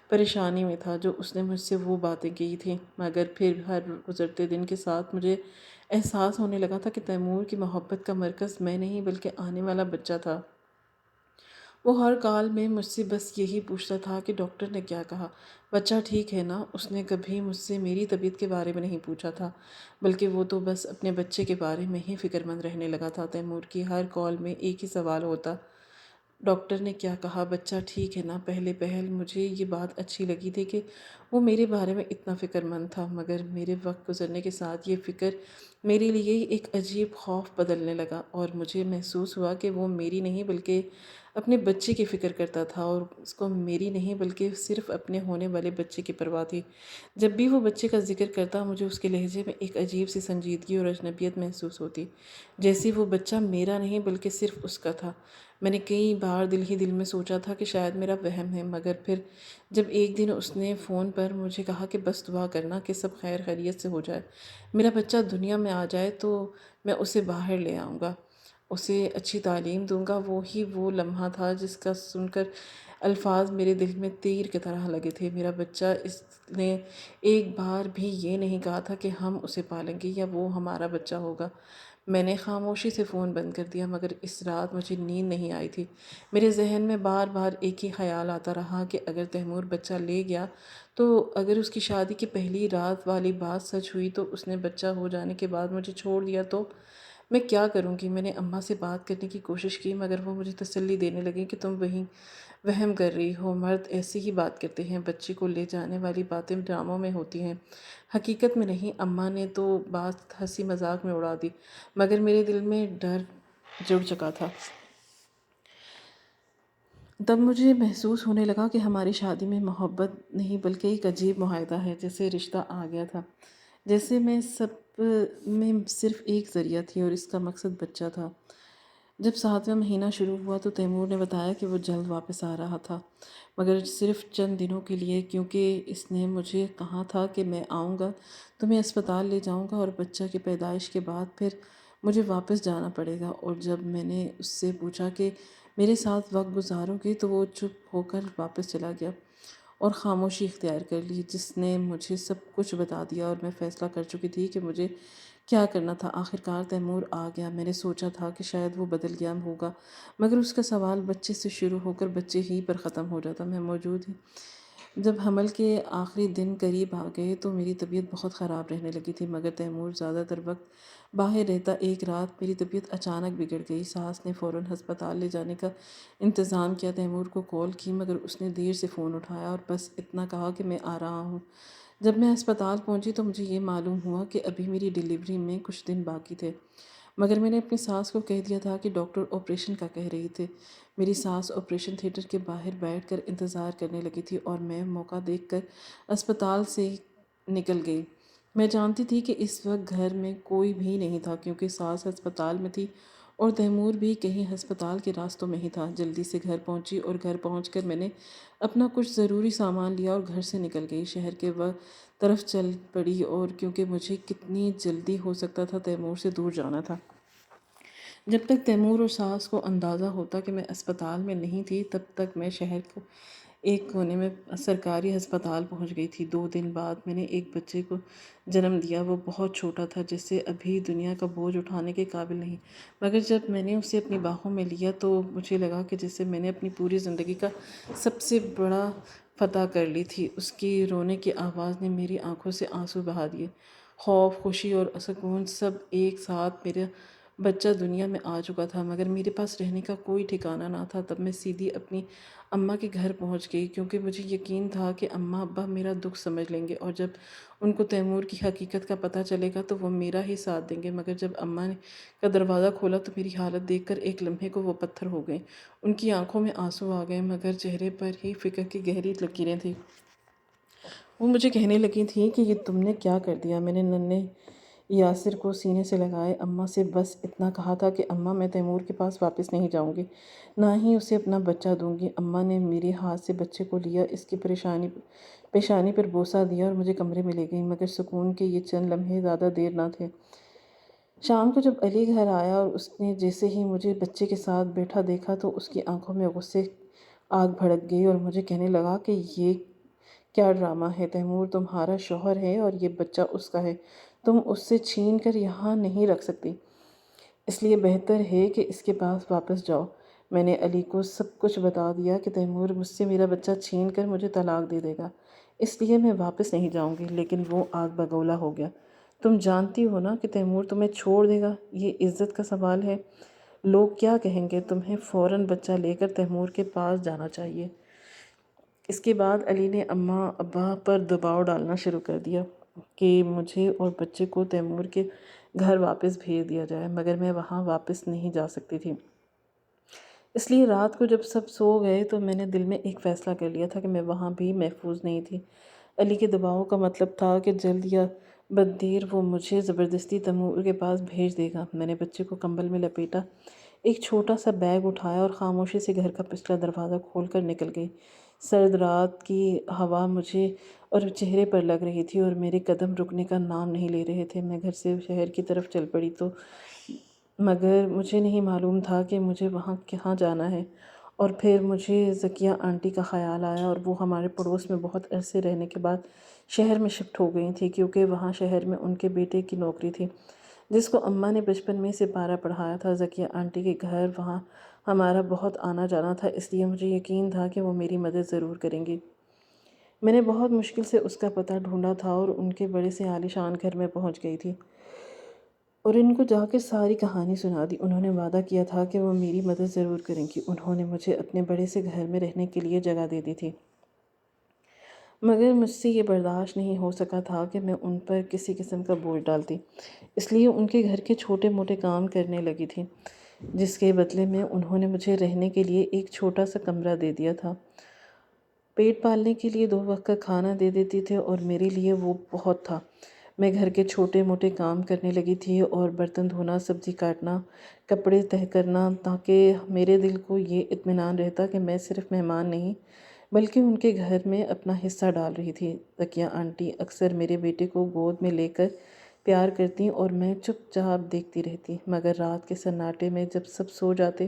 پریشانی میں تھا جو اس نے مجھ سے وہ باتیں کی تھیں۔ مگر پھر ہر گزرتے دن کے ساتھ مجھے احساس ہونے لگا تھا کہ تیمور کی محبت کا مرکز میں نہیں بلکہ آنے والا بچہ تھا۔ وہ ہر کال میں مجھ سے بس یہی پوچھتا تھا کہ ڈاکٹر نے کیا کہا، بچہ ٹھیک ہے نا؟ اس نے کبھی مجھ سے میری طبیعت کے بارے میں نہیں پوچھا تھا، بلکہ وہ تو بس اپنے بچے کے بارے میں ہی فکر مند رہنے لگا تھا۔ تیمور کی ہر کال میں ایک ہی سوال ہوتا: ڈاکٹر نے کیا کہا، بچہ ٹھیک ہے نا؟ پہلے پہل مجھے یہ بات اچھی لگی تھی کہ وہ میرے بارے میں اتنا فکر مند تھا، مگر میرے وقت گزرنے کے ساتھ یہ فکر میرے لیے ایک عجیب خوف بدلنے لگا، اور مجھے محسوس ہوا کہ وہ میری نہیں بلکہ اپنے بچے کی فکر کرتا تھا، اور اس کو میری نہیں بلکہ صرف اپنے ہونے والے بچے کی پرواہ تھی۔ جب بھی وہ بچے کا ذکر کرتا مجھے اس کے لہجے میں ایک عجیب سی سنجیدگی اور اجنبیت محسوس ہوتی، جیسے وہ بچہ میرا نہیں بلکہ صرف اس کا تھا۔ میں نے کئی بار دل ہی دل میں سوچا تھا کہ شاید میرا وہم ہے، مگر پھر جب ایک دن اس نے فون پر مجھے کہا کہ بس دعا کرنا کہ سب خیر خیریت سے ہو جائے، میرا بچہ دنیا میں آ جائے تو میں اسے باہر لے آؤں گا، اسے اچھی تعلیم دوں گا، وہ لمحہ تھا جس کا سن کر الفاظ میرے دل میں تیر کی طرح لگے تھے۔ میرا بچہ، اس نے ایک بار بھی یہ نہیں کہا تھا کہ ہم اسے پالیں گے یا وہ ہمارا بچہ ہوگا۔ میں نے خاموشی سے فون بند کر دیا، مگر اس رات مجھے نیند نہیں آئی تھی۔ میرے ذہن میں بار بار ایک ہی خیال آتا رہا کہ اگر تیمور بچہ لے گیا تو اگر اس کی شادی کی پہلی رات والی بات سچ ہوئی تو اس نے بچہ ہو جانے کے بعد مجھے چھوڑ دیا تو میں کیا کروں گی؟ میں نے اماں سے بات کرنے کی کوشش کی، مگر وہ مجھے تسلی دینے لگیں کہ تم وہم کر رہی ہو، مرد ایسے ہی بات کرتے ہیں، بچے کو لے جانے والی باتیں ڈراموں میں ہوتی ہیں، حقیقت میں نہیں۔ اماں نے تو بات ہنسی مذاق میں اڑا دی، مگر میرے دل میں ڈر جڑ چکا تھا۔ تب مجھے محسوس ہونے لگا کہ ہماری شادی میں محبت نہیں بلکہ ایک عجیب معاہدہ ہے، جیسے رشتہ آ گیا تھا، جیسے میں سب میں صرف ایک ذریعہ تھی اور اس کا مقصد بچہ تھا۔ جب 7واں مہینہ شروع ہوا تو تیمور نے بتایا کہ وہ جلد واپس آ رہا تھا، مگر صرف چند دنوں کے لیے، کیونکہ اس نے مجھے کہا تھا کہ میں آؤں گا تو میں اسپتال لے جاؤں گا اور بچہ کی پیدائش کے بعد پھر مجھے واپس جانا پڑے گا۔ اور جب میں نے اس سے پوچھا کہ میرے ساتھ وقت گزارو گی تو وہ چپ ہو کر واپس چلا گیا اور خاموشی اختیار کر لی، جس نے مجھے سب کچھ بتا دیا اور میں فیصلہ کر چکی تھی کہ مجھے کیا کرنا تھا۔ آخرکار تیمور آ گیا۔ میں نے سوچا تھا کہ شاید وہ بدل گیا ہوگا، مگر اس کا سوال بچے سے شروع ہو کر بچے ہی پر ختم ہو جاتا۔ میں موجود ہی جب حمل کے آخری دن قریب آ گئے تو میری طبیعت بہت خراب رہنے لگی تھی، مگر تیمور زیادہ تر وقت باہر رہتا۔ ایک رات میری طبیعت اچانک بگڑ گئی۔ ساس نے فوراً ہسپتال لے جانے کا انتظام کیا، تیمور کو کال کی مگر اس نے دیر سے فون اٹھایا اور بس اتنا کہا کہ میں آ رہا ہوں۔ جب میں ہسپتال پہنچی تو مجھے یہ معلوم ہوا کہ ابھی میری ڈیلیوری میں کچھ دن باقی تھے، مگر میں نے اپنی ساس کو کہہ دیا تھا کہ ڈاکٹر آپریشن کا کہہ رہی تھے۔ میری ساس آپریشن تھیٹر کے باہر بیٹھ کر انتظار کرنے لگی تھی اور میں موقع دیکھ کر اسپتال سے نکل گئی۔ میں جانتی تھی کہ اس وقت گھر میں کوئی بھی نہیں تھا کیونکہ ساس ہسپتال میں تھی اور تیمور بھی کہیں ہسپتال کے راستوں میں ہی تھا۔ جلدی سے گھر پہنچی اور گھر پہنچ کر میں نے اپنا کچھ ضروری سامان لیا اور گھر سے نکل گئی۔ شہر کے طرف چل پڑی اور کیونکہ مجھے کتنی جلدی ہو سکتا تھا تیمور سے دور جانا تھا۔ جب تک تیمور اور ساس کو اندازہ ہوتا کہ میں اسپتال میں نہیں تھی تب تک میں شہر کو ایک کونے میں سرکاری ہسپتال پہنچ گئی تھی۔ 2 دن بعد میں نے ایک بچے کو جنم دیا۔ وہ بہت چھوٹا تھا، جسے ابھی دنیا کا بوجھ اٹھانے کے قابل نہیں، مگر جب میں نے اسے اپنی باہوں میں لیا تو مجھے لگا کہ جسے میں نے اپنی پوری زندگی کا سب سے بڑا فتح کر لی تھی۔ اس کی رونے کی آواز نے میری آنکھوں سے آنسو بہا دیے۔ خوف، خوشی اور سکون سب ایک ساتھ۔ میرا بچہ دنیا میں آ چکا تھا مگر میرے پاس رہنے کا کوئی ٹھکانہ نہ تھا۔ تب میں سیدھی اپنی اماں کے گھر پہنچ گئی کیونکہ مجھے یقین تھا کہ اماں ابا میرا دکھ سمجھ لیں گے اور جب ان کو تیمور کی حقیقت کا پتہ چلے گا تو وہ میرا ہی ساتھ دیں گے۔ مگر جب اماں نے کا دروازہ کھولا تو میری حالت دیکھ کر ایک لمحے کو وہ پتھر ہو گئیں۔ ان کی آنکھوں میں آنسو آ گئے مگر چہرے پر ہی فکر کی گہری لکیریں تھیں۔ وہ مجھے کہنے لگی تھیں کہ یہ تم نے کیا کر دیا۔ میں نے ننھے یاسر کو سینے سے لگائے اماں سے بس اتنا کہا تھا کہ اماں میں تیمور کے پاس واپس نہیں جاؤں گی، نہ ہی اسے اپنا بچہ دوں گی۔ اماں نے میرے ہاتھ سے بچے کو لیا، اس کی پیشانی پر بوسہ دیا اور مجھے کمرے میں لے گئی، مگر سکون کے یہ چند لمحے زیادہ دیر نہ تھے۔ شام کو جب علی گھر آیا اور اس نے جیسے ہی مجھے بچے کے ساتھ بیٹھا دیکھا تو اس کی آنکھوں میں غصے آگ بھڑک گئی اور مجھے کہنے لگا کہ یہ کیا ڈرامہ ہے؟ تیمور تمہارا شوہر ہے اور یہ بچہ اس کا ہے، تم اس سے چھین کر یہاں نہیں رکھ سکتی، اس لیے بہتر ہے کہ اس کے پاس واپس جاؤ۔ میں نے علی کو سب کچھ بتا دیا کہ تیمور مجھ سے میرا بچہ چھین کر مجھے طلاق دے دے گا، اس لیے میں واپس نہیں جاؤں گی، لیکن وہ آگ بگولا ہو گیا۔ تم جانتی ہو نا کہ تیمور تمہیں چھوڑ دے گا، یہ عزت کا سوال ہے، لوگ کیا کہیں گے؟ تمہیں فوراً بچہ لے کر تیمور کے پاس جانا چاہیے۔ اس کے بعد علی نے اماں ابا پر دباؤ ڈالنا شروع کر دیا کہ مجھے اور بچے کو تیمور کے گھر واپس بھیج دیا جائے، مگر میں وہاں واپس نہیں جا سکتی تھی۔ اس لیے رات کو جب سب سو گئے تو میں نے دل میں ایک فیصلہ کر لیا تھا کہ میں وہاں بھی محفوظ نہیں تھی۔ علی کے دباؤ کا مطلب تھا کہ جلد یا بددیر وہ مجھے زبردستی تیمور کے پاس بھیج دے گا۔ میں نے بچے کو کمبل میں لپیٹا، ایک چھوٹا سا بیگ اٹھایا اور خاموشی سے گھر کا پچھلا دروازہ کھول کر نکل گئی۔ سرد رات کی ہوا مجھے اور چہرے پر لگ رہی تھی اور میرے قدم رکنے کا نام نہیں لے رہے تھے۔ میں گھر سے شہر کی طرف چل پڑی مگر مجھے نہیں معلوم تھا کہ مجھے وہاں کہاں جانا ہے۔ اور پھر مجھے ذکیہ آنٹی کا خیال آیا اور وہ ہمارے پڑوس میں بہت عرصے رہنے کے بعد شہر میں شفٹ ہو گئی تھیں کیونکہ وہاں شہر میں ان کے بیٹے کی نوکری تھی جس کو اماں نے بچپن میں سے پارا پڑھایا تھا۔ ذکیہ آنٹی کے گھر وہاں ہمارا بہت آنا جانا تھا، اس لیے مجھے یقین تھا کہ وہ میری مدد ضرور کریں گی۔ میں نے بہت مشکل سے اس کا پتہ ڈھونڈا تھا اور ان کے بڑے سے عالی شان گھر میں پہنچ گئی تھی اور ان کو جا کر ساری کہانی سنا دی۔ انہوں نے وعدہ کیا تھا کہ وہ میری مدد ضرور کریں گی۔ انہوں نے مجھے اپنے بڑے سے گھر میں رہنے کے لیے جگہ دے دی تھی، مگر مجھ سے یہ برداشت نہیں ہو سکا تھا کہ میں ان پر کسی قسم کا بوجھ ڈالتی، اس لیے ان کے گھر کے چھوٹے موٹے کام کرنے لگی تھی، جس کے بدلے میں انہوں نے مجھے رہنے کے لیے ایک چھوٹا سا کمرہ دے دیا تھا۔ پیٹ پالنے کے لیے 2 وقت کا کھانا دے دیتی تھے اور میرے لیے وہ بہت تھا۔ میں گھر کے چھوٹے موٹے کام کرنے لگی تھی اور برتن دھونا، سبزی کاٹنا، کپڑے تہہ کرنا، تاکہ میرے دل کو یہ اطمینان رہتا کہ میں صرف مہمان نہیں بلکہ ان کے گھر میں اپنا حصہ ڈال رہی تھی۔ ذکیہ آنٹی اکثر میرے بیٹے کو گود میں لے کر پیار کرتی اور میں چپ چاپ دیکھتی رہتی، مگر رات کے سناٹے میں جب سب سو جاتے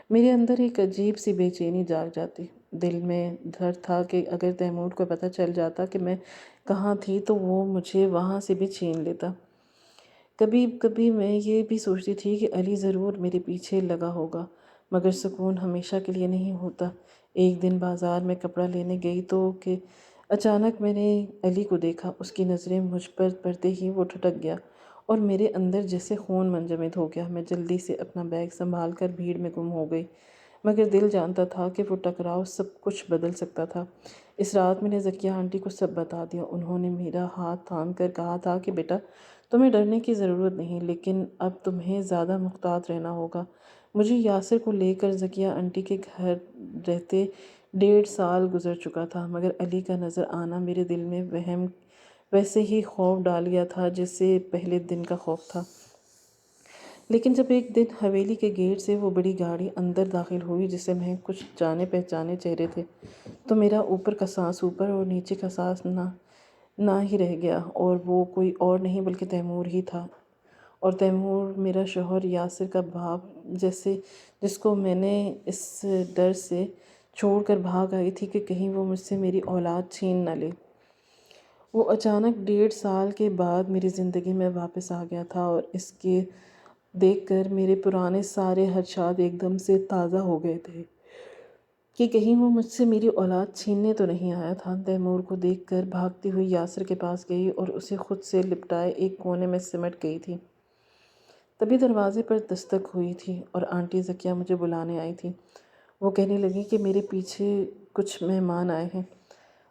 میرے اندر ایک عجیب سی بے چینی جاگ جاتی۔ دل میں ڈر تھا کہ اگر تیمور کو پتہ چل جاتا کہ میں کہاں تھی تو وہ مجھے وہاں سے بھی چھین لیتا۔ کبھی کبھی میں یہ بھی سوچتی تھی کہ علی ضرور میرے پیچھے لگا ہوگا، مگر سکون ہمیشہ کے لیے نہیں ہوتا، ایک دن بازار میں کپڑا لینے گئی تو کہ اچانک میں نے علی کو دیکھا۔ اس کی نظریں مجھ پر پڑتے ہی وہ ٹھٹک گیا اور میرے اندر جیسے خون منجمد ہو گیا۔ میں جلدی سے اپنا بیگ سنبھال کر بھیڑ میں گم ہو گئی، مگر دل جانتا تھا کہ وہ ٹکراؤ سب کچھ بدل سکتا تھا۔ اس رات میں نے ذکیہ آنٹی کو سب بتا دیا۔ انہوں نے میرا ہاتھ تھام کر کہا تھا کہ بیٹا تمہیں ڈرنے کی ضرورت نہیں، لیکن اب تمہیں زیادہ محتاط رہنا ہوگا۔ مجھے یاسر کو لے کر ذکیہ آنٹی کے گھر رہتے 1.5 سال گزر چکا تھا، مگر علی کا نظر آنا میرے دل میں ویسے ہی خوف ڈال گیا تھا جیسے پہلے دن کا خوف تھا۔ لیکن جب ایک دن حویلی کے گیٹ سے وہ بڑی گاڑی اندر داخل ہوئی جس میں کچھ جانے پہچانے چہرے تھے، تو میرا اوپر کا سانس اوپر اور نیچے کا سانس نہ ہی رہ گیا، اور وہ کوئی اور نہیں بلکہ تیمور ہی تھا۔ اور تیمور میرا شوہر، یاسر کا باپ، جس کو میں نے اس ڈر سے چھوڑ کر بھاگ آئی تھی کہ کہیں وہ مجھ سے میری اولاد چھین نہ لے۔ وہ اچانک 1.5 سال کے بعد میری زندگی میں واپس آ گیا تھا، اور اس کے دیکھ کر میرے پرانے سارے خدشات ایک دم سے تازہ ہو گئے تھے کہ کہیں وہ مجھ سے میری اولاد چھیننے تو نہیں آیا تھا۔ تیمور کو دیکھ کر بھاگتی ہوئی یاسر کے پاس گئی اور اسے خود سے لپٹائے ایک کونے میں سمٹ گئی تھی۔ تبھی دروازے پر دستک ہوئی تھی اور آنٹی ذکیہ مجھے بلانے آئی تھی۔ وہ کہنے لگی کہ میرے پیچھے کچھ مہمان آئے ہیں،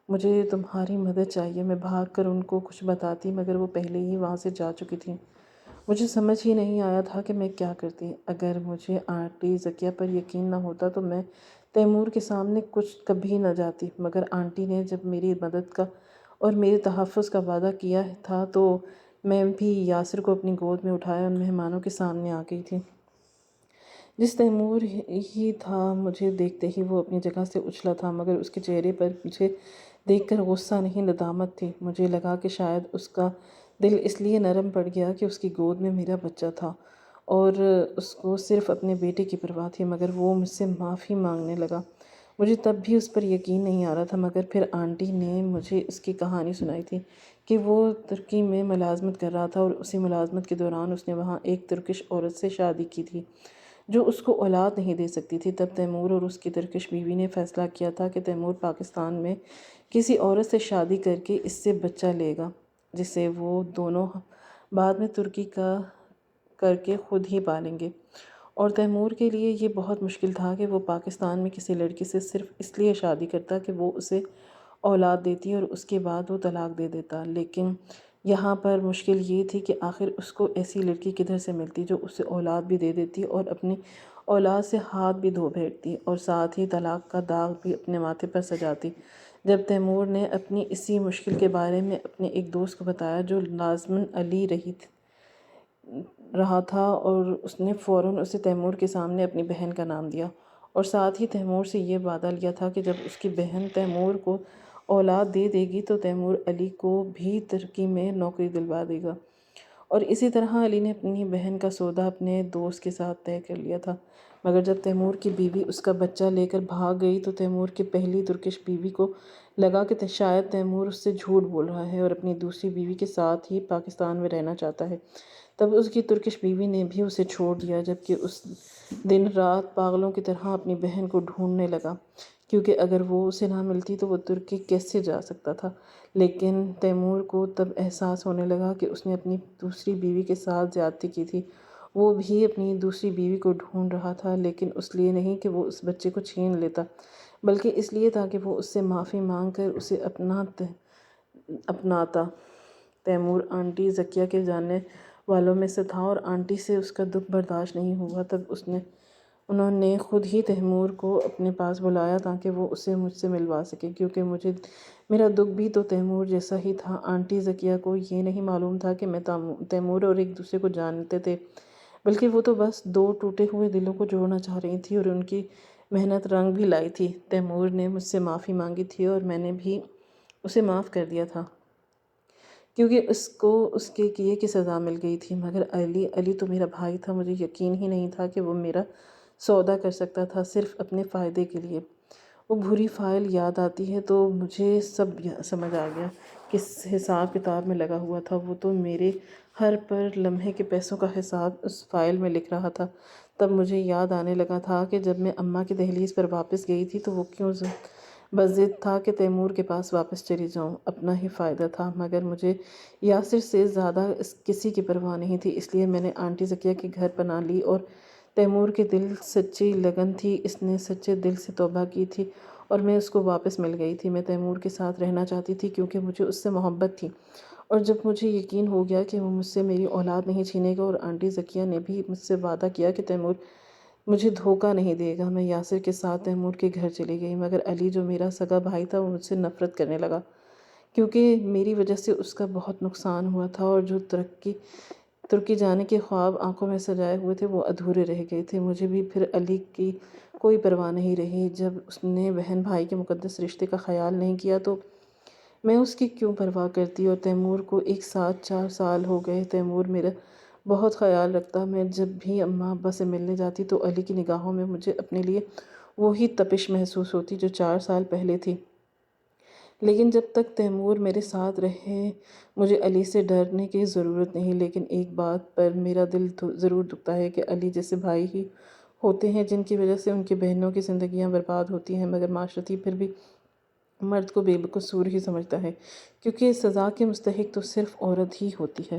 مجھے تمہاری مدد چاہیے۔ میں بھاگ کر ان کو کچھ بتاتی، مگر وہ پہلے ہی وہاں سے جا چکی تھیں۔ مجھے سمجھ ہی نہیں آیا تھا کہ میں کیا کرتی۔ اگر مجھے آنٹی ذکیہ پر یقین نہ ہوتا تو میں تیمور کے سامنے کچھ کبھی نہ جاتی، مگر آنٹی نے جب میری مدد کا اور میرے تحفظ کا وعدہ کیا تھا تو میں بھی یاسر کو اپنی گود میں اٹھایا ان مہمانوں کے سامنے آ گئی تھی۔ جس تیمور ہی تھا، مجھے دیکھتے ہی وہ اپنی جگہ سے اچھلا تھا، مگر اس کے چہرے پر مجھے دیکھ کر غصہ نہیں، ندامت تھی۔ مجھے لگا کہ شاید اس کا دل اس لیے نرم پڑ گیا کہ اس کی گود میں میرا بچہ تھا اور اس کو صرف اپنے بیٹے کی پرواہ تھی، مگر وہ مجھ سے معافی مانگنے لگا۔ مجھے تب بھی اس پر یقین نہیں آ رہا تھا، مگر پھر آنٹی نے مجھے اس کی کہانی سنائی تھی کہ وہ ترکی میں ملازمت کر رہا تھا اور اسی ملازمت کے دوران اس نے وہاں ایک ترکش عورت سے شادی کی تھی جو اس کو اولاد نہیں دے سکتی تھی۔ تب تیمور اور اس کی ترکش بیوی نے فیصلہ کیا تھا کہ تیمور پاکستان میں کسی عورت سے شادی کر کے اس سے بچہ لے گا، جسے وہ دونوں بعد میں ترکی کا کر کے خود ہی پالیں گے۔ اور تیمور کے لیے یہ بہت مشکل تھا کہ وہ پاکستان میں کسی لڑکی سے صرف اس لیے شادی کرتا کہ وہ اسے اولاد دیتی اور اس کے بعد وہ طلاق دے دیتا۔ لیکن یہاں پر مشکل یہ تھی کہ آخر اس کو ایسی لڑکی کدھر سے ملتی جو اسے اولاد بھی دے دیتی اور اپنی اولاد سے ہاتھ بھی دھو بیٹھتی اور ساتھ ہی طلاق کا داغ بھی اپنے ماتھے پر سجاتی۔ جب تیمور نے اپنی اسی مشکل کے بارے میں اپنے ایک دوست کو بتایا جو لازماً علی رہا تھا، اور اس نے فوراً اسے تیمور کے سامنے اپنی بہن کا نام دیا اور ساتھ ہی تیمور سے یہ وعدہ لیا تھا کہ جب اس کی بہن تیمور کو اولاد دے دے گی تو تیمور علی کو بھی ترکی میں نوکری دلوا دے گا۔ اور اسی طرح علی نے اپنی بہن کا سودا اپنے دوست کے ساتھ طے کر لیا تھا، مگر جب تیمور کی بیوی اس کا بچہ لے کر بھاگ گئی تو تیمور کی پہلی ترکش بیوی کو لگا کہ شاید تیمور اس سے جھوٹ بول رہا ہے اور اپنی دوسری بیوی کے ساتھ ہی پاکستان میں رہنا چاہتا ہے۔ تب اس کی ترکش بیوی نے بھی اسے چھوڑ دیا، جبکہ اس دن رات پاگلوں کی طرح اپنی بہن کو ڈھونڈنے لگا، کیونکہ اگر وہ اسے نہ ملتی تو وہ ترکی کیسے جا سکتا تھا۔ لیکن تیمور کو تب احساس ہونے لگا کہ اس نے اپنی دوسری بیوی کے ساتھ زیادتی کی تھی۔ وہ بھی اپنی دوسری بیوی کو ڈھونڈ رہا تھا، لیکن اس لیے نہیں کہ وہ اس بچے کو چھین لیتا، بلکہ اس لیے تاکہ وہ اس سے معافی مانگ کر اسے اپناتا۔ تیمور آنٹی ذکیہ کے جاننے والوں میں سے تھا اور آنٹی سے اس کا دکھ برداشت نہیں ہوا۔ تب انہوں نے خود ہی تیمور کو اپنے پاس بلایا تاکہ وہ اسے مجھ سے ملوا سکے، کیونکہ میرا دکھ بھی تو تیمور جیسا ہی تھا۔ آنٹی ذکیہ کو یہ نہیں معلوم تھا کہ میں تیمور اور ایک دوسرے کو جانتے تھے، بلکہ وہ تو بس دو ٹوٹے ہوئے دلوں کو جوڑنا چاہ رہی تھی اور ان کی محنت رنگ بھی لائی تھی۔ تیمور نے مجھ سے معافی مانگی تھی اور میں نے بھی اسے معاف کر دیا تھا، کیونکہ اس کو اس کے کیے کی سزا مل گئی تھی۔ مگر علی تو میرا بھائی تھا، مجھے یقین ہی نہیں تھا کہ وہ میرا سودا کر سکتا تھا صرف اپنے فائدے کے لیے۔ وہ بری فائل یاد آتی ہے تو مجھے سب سمجھ آ گیا کس حساب کتاب میں لگا ہوا تھا۔ وہ تو میرے ہر پر لمحے کے پیسوں کا حساب اس فائل میں لکھ رہا تھا تب مجھے یاد آنے لگا تھا کہ جب میں اماں کی دہلیز پر واپس گئی تھی تو وہ کیوں بضد تھا کہ تیمور کے پاس واپس چلی جاؤں۔ اپنا ہی فائدہ تھا، مگر مجھے یاسر سے زیادہ کسی کی پرواہ نہیں تھی، اس لیے میں نے آنٹی ذکیہ کے گھر پناہ لی۔ اور تیمور کے دل سچی لگن تھی، اس نے سچے دل سے توبہ کی تھی اور میں اس کو واپس مل گئی تھی۔ میں تیمور کے ساتھ رہنا چاہتی تھی کیونکہ مجھے اس سے محبت تھی، اور جب مجھے یقین ہو گیا کہ وہ مجھ سے میری اولاد نہیں چھینے گا، اور آنٹی ذکیہ نے بھی مجھ سے وعدہ کیا کہ تیمور مجھے دھوکہ نہیں دے گا، میں یاسر کے ساتھ تیمور کے گھر چلی گئی۔ مگر علی جو میرا سگا بھائی تھا وہ مجھ سے نفرت کرنے لگا، کیونکہ میری وجہ سے اس کا بہت نقصان ہوا تھا، اور جو ترکی جانے کے خواب آنکھوں میں سجائے ہوئے تھے وہ ادھورے رہ گئے تھے۔ مجھے بھی پھر علی کی کوئی پرواہ نہیں رہی۔ جب اس نے بہن بھائی کے مقدس رشتے کا خیال نہیں کیا تو میں اس کی کیوں پرواہ کرتی؟ اور تیمور کو ایک ساتھ 4 سال ہو گئے۔ تیمور میرا بہت خیال رکھتا، میں جب بھی اماں ابا سے ملنے جاتی تو علی کی نگاہوں میں مجھے اپنے لیے وہی تپش محسوس ہوتی جو 4 سال پہلے تھی۔ لیکن جب تک تیمور میرے ساتھ رہے مجھے علی سے ڈرنے کی ضرورت نہیں۔ لیکن ایک بات پر میرا دل ضرور دکھتا ہے کہ علی جیسے بھائی ہی ہوتے ہیں جن کی وجہ سے ان کی بہنوں کی زندگیاں برباد ہوتی ہیں، مگر معاشرتی پھر بھی مرد کو بے قصور ہی سمجھتا ہے، کیونکہ سزا کے مستحق تو صرف عورت ہی ہوتی ہے۔